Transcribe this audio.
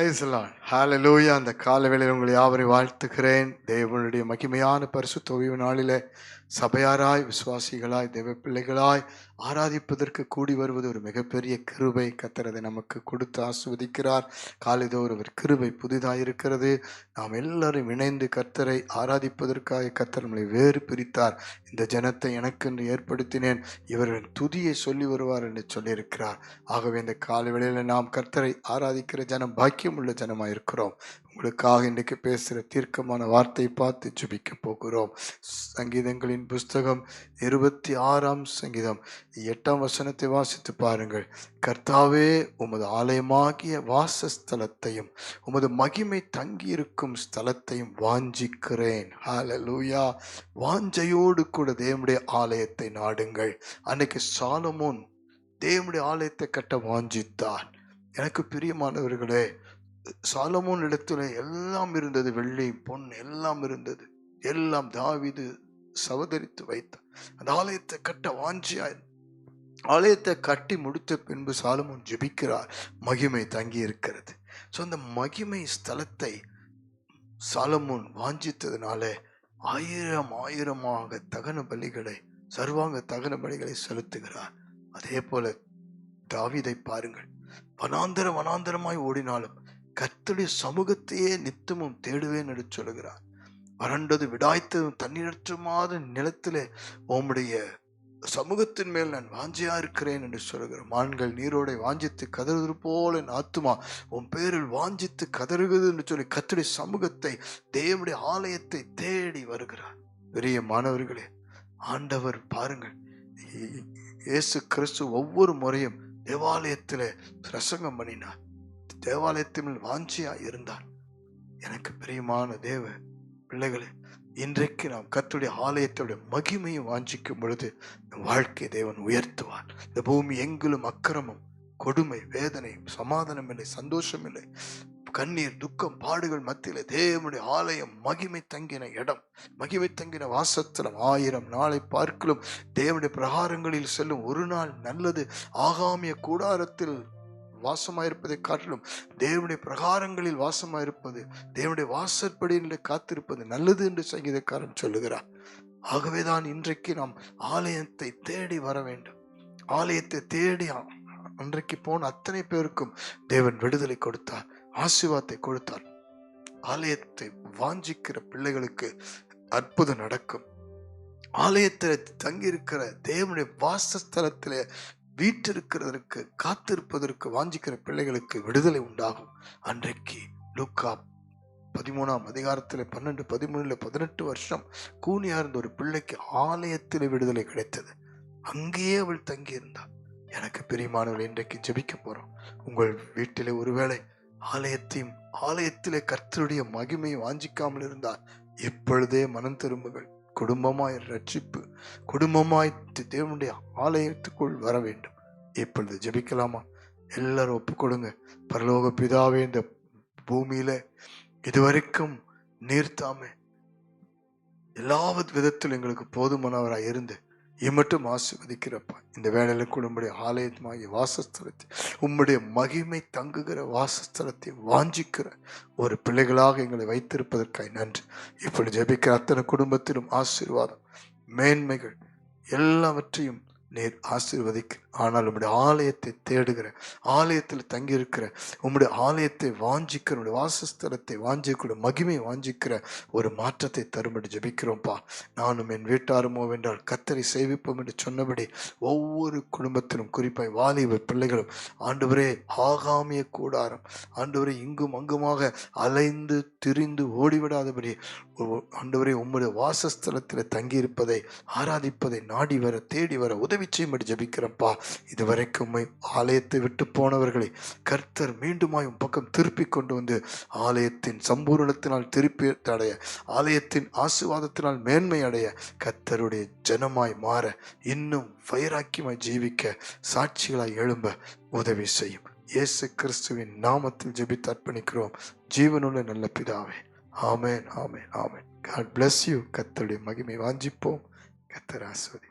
Praise the Lord. Hallelujah. அந்த காலவேளையில் உங்களை யாவரையும் வாழ்த்துகிறேன். தேவனுடைய மகிமையான பரிசுத்த ஓய்வு நாளிலே சபையாராய், விசுவாசிகளாய், தேவ பிள்ளைகளாய் ஆராதிப்பதற்கு கூடி வருவது ஒரு மிகப்பெரிய கிருபை. கர்த்தர் அதை நமக்கு கொடுத்து ஆசீர்வதிக்கிறார். காலைதோறும் ஒரு கிருபை புதிதாக இருக்கிறது. நாம் எல்லாரும் இணைந்து கர்த்தரை ஆராதிப்பதற்காக கர்த்தர் நம்மளை வேறு பிரித்தார். இந்த ஜனத்தை எனக்கென்று ஏற்படுத்தினேன், இவர்கள் துதியை சொல்லி வருவார் என்று சொல்லியிருக்கிறார். ஆகவே இந்த காலவேளையில் நாம் கர்த்தரை ஆராதிக்கிற ஜனம் பாக்கியம் உள்ள ஜனமாக இருக்கிறோம். உங்களுக்காக இன்றைக்கு பேசுகிற தீர்க்கமான வார்த்தையை பார்த்து ஜெபிக்க போகிறோம். சங்கீதங்களின் புஸ்தகம் 26ஆம் சங்கீதம் 8ஆம் வசனத்தை வாசித்து பாருங்கள். கர்த்தாவே, உமது ஆலயமாகிய வாசஸ்தலத்தையும் உமது மகிமை தங்கியிருக்கும் ஸ்தலத்தையும் வாஞ்சிக்கிறேன். ஹல்லேலூயா. வாஞ்சையோடு கூட தேவனுடைய ஆலயத்தை நாடுங்கள். அன்னைக்கு சாலமோன் தேவனுடைய ஆலயத்தை கட்ட வாஞ்சித்தார். எனக்கு பிரியமானவர்களே, சாலமோன் இடத்துல எல்லாம் இருந்தது, வெள்ளி பொன் எல்லாம் இருந்தது. எல்லாம் தாவீது சவதரித்து வைத்தார். அந்த ஆலயத்தை கட்ட வாஞ்சியாய் ஆலயத்தை கட்டி முடித்த பின்பு சாலமோன் ஜெபிக்கிறார். மகிமை தங்கி இருக்கிறது. ஸோ அந்த மகிமை ஸ்தலத்தை சாலமோன் வாஞ்சித்ததுனால ஆயிரமாக தகன பலிகளை, சர்வாங்க தகன பலிகளை செலுத்துகிறார். அதே போல தாவீதை பாருங்கள். வனாந்தரமாய் ஓடினாலும் கர்த்தருடைய சமூகத்தையே நித்தமும் தேடுவேன் என்று சொல்லுகிறார். வறண்டது விடாய்த்ததும் தண்ணீரற்றமாத நிலத்திலே உம்முடைய சமூகத்தின் மேல் நான் வாஞ்சியா இருக்கிறேன் என்று சொல்லுகிறார். மான்கள் நீரோடை வாஞ்சித்து கதறுவது போல என் ஆத்துமா உன் பேரில் வாஞ்சித்து கதறுகிறது என்று சொல்லி கர்த்தருடைய சமூகத்தை, தேவனுடைய ஆலயத்தை தேடி வருகிறார். பெரிய மாணவர்களே, ஆண்டவர் பாருங்கள், இயேசு கிறிஸ்து ஒவ்வொரு முறையும் தேவாலயத்திலே பிரசங்கம் பண்ணினார். தேவாலயத்தின் வாஞ்சியா இருந்தார். எனக்கு பிரியமான தேவ பிள்ளைகளே, இன்றைக்கு நாம் கர்த்தருடைய ஆலயத்துடைய மகிமையை வாஞ்சிக்கும் பொழுது வாழ்க்கை தேவன் உயர்த்துவார். இந்த பூமி எங்கிலும் அக்கிரமம், கொடுமை, வேதனை, சமாதானம் இல்லை, சந்தோஷம் இல்லை, கண்ணீர், துக்கம், பாடுகள் மத்தியில தேவனுடைய ஆலயம் மகிமை தங்கின இடம், மகிமை தங்கின வாசஸ்தலம். 1000 நாளை பார்க்கலும் தேவனுடைய பிரகாரங்களில் செல்லும் ஒரு நாள் நல்லது. ஆகாமிய கூடாரத்தில் வாசமாயிருப்பதை காட்டிலும் தேவனுடைய பிரகாரங்களில் வாசமாயிருப்பது, தேவனுடைய வாசற்படியிலே காத்திருப்பது நல்லது என்று சங்கீதக்காரன் சொல்லுகிறார். ஆகவேதான் இன்றைக்கு நாம் ஆலயத்தை தேடி வர வேண்டும். ஆலயத்தை தேடி அன்றைக்கு போன அத்தனை பேருக்கும் தேவன் விடுதலை கொடுத்தார், ஆசீர்வாதத்தை கொடுத்தார். ஆலயத்தை வாஞ்சிக்கிற பிள்ளைகளுக்கு அற்புதம் நடக்கும். ஆலயத்தில் தங்கியிருக்கிற தேவனுடைய வாசஸ்தலத்திலே வீற்றிருக்கிறதற்கு, காத்திருப்பதற்கு வாஞ்சிக்கிற பிள்ளைகளுக்கு விடுதலை உண்டாகும். அன்றைக்கு லூக்கா 13ஆம் அதிகாரத்தில் 12, 13, 18 வருஷம் கூனியா இருந்த ஒரு பிள்ளைக்கு ஆலயத்தில் விடுதலை கிடைத்தது. அங்கேயே அவள் தங்கியிருந்தாள். எனக்கு பிரியமானவர்கள், இன்றைக்கு ஜெபிக்க போறோம். உங்கள் வீட்டிலே ஒருவேளை ஆலயத்திலே கர்த்தருடைய மகிமையை வாஞ்சிக்காமல் இருந்தால் இப்பொழுதே மனம் திரும்புங்கள். குடும்பமாய் ரட்சிப்பு, குடும்பமாய் தேவனுடைய ஆலயத்துக்குள் வர வேண்டும். இப்பொழுது ஜெபிக்கலாமா? எல்லாரும் ஒப்புக்கொடுங்க. பரலோக பிதாவே, இந்த பூமியில இதுவரைக்கும் நீர்த்தாமே எல்லா விதத்திலும் எங்களுக்கு போதுமானவராய் இருந்து இம்மட்டும் ஆசீர்வதிக்கிறப்பா. இந்த வேளையில கூட உம்முடைய ஆலயமாகிய வாசஸ்தலத்தை, உம்முடைய மகிமை தங்குகிற வாசஸ்தலத்தை வாஞ்சிக்கிற ஒரு பிள்ளைகளாக எங்களை வைத்திருப்பதற்காக நன்றி. இப்படி ஜெபிக்கிற அத்தனை குடும்பத்திலும் ஆசீர்வாதம், மேன்மைகள் எல்லாவற்றையும் நீர் ஆசீர்வதிக்க. ஆனால் உம்முடைய ஆலயத்தை தேடுகிற, ஆலயத்தில் தங்கியிருக்கிற, உம்முடைய ஆலயத்தை வாஞ்சிக்கிற, உம்முடைய வாசஸ்தலத்தை வாஞ்சிக்கிற, மகிமையை வாஞ்சிக்கிற ஒரு மாற்றத்தை தரும்படி ஜெபிக்கிறோம்ப்பா. நானும் என் வீட்டாருமோ வென்றால் கர்த்தரை சேவிப்போம் என்று சொன்னபடி ஒவ்வொரு குடும்பத்திலும், குறிப்பாய் வாலிப பிள்ளைகளும் ஆண்டவரே, ஆகாமிய கூடாரம் ஆண்டவரே இங்கும் அங்குமாக அலைந்து திரிந்து ஓடிவிடாதபடி ஆண்டவரே உம்முடைய வாசஸ்தலத்தில் தங்கியிருப்பதை, ஆராதிப்பதை நாடி வர, தேடி வர உதவி செய்யும்படி ஜெபிக்கிறப்பா. இதுவரைக்கும் ஆலயத்தை விட்டு போனவர்களை கர்த்தர் மீண்டுமாய் பக்கம் திருப்பி கொண்டு வந்து ஆலயத்தின் சம்பூரணத்தினால் திருப்பி அடைய, ஆலயத்தின் ஆசீர்வாதத்தினால் மேன்மை அடைய, கர்த்தருடைய ஜனமாய் மாற, இன்னும் வைராக்கியமாய் ஜீவிக்க, சாட்சிகளாய் எழும்ப உதவி செய்யும். இயேசு கிறிஸ்துவின் நாமத்தில் ஜெபித்து அர்ப்பணிக்கிறோம் ஜீவனுள்ள நல்ல பிதாவே. ஆமென், ஆமென், ஆமென். God bless you. கர்த்தருடைய மகிமை வாஞ்சிப்போம். கர்த்தர் ஆசீர்வதி.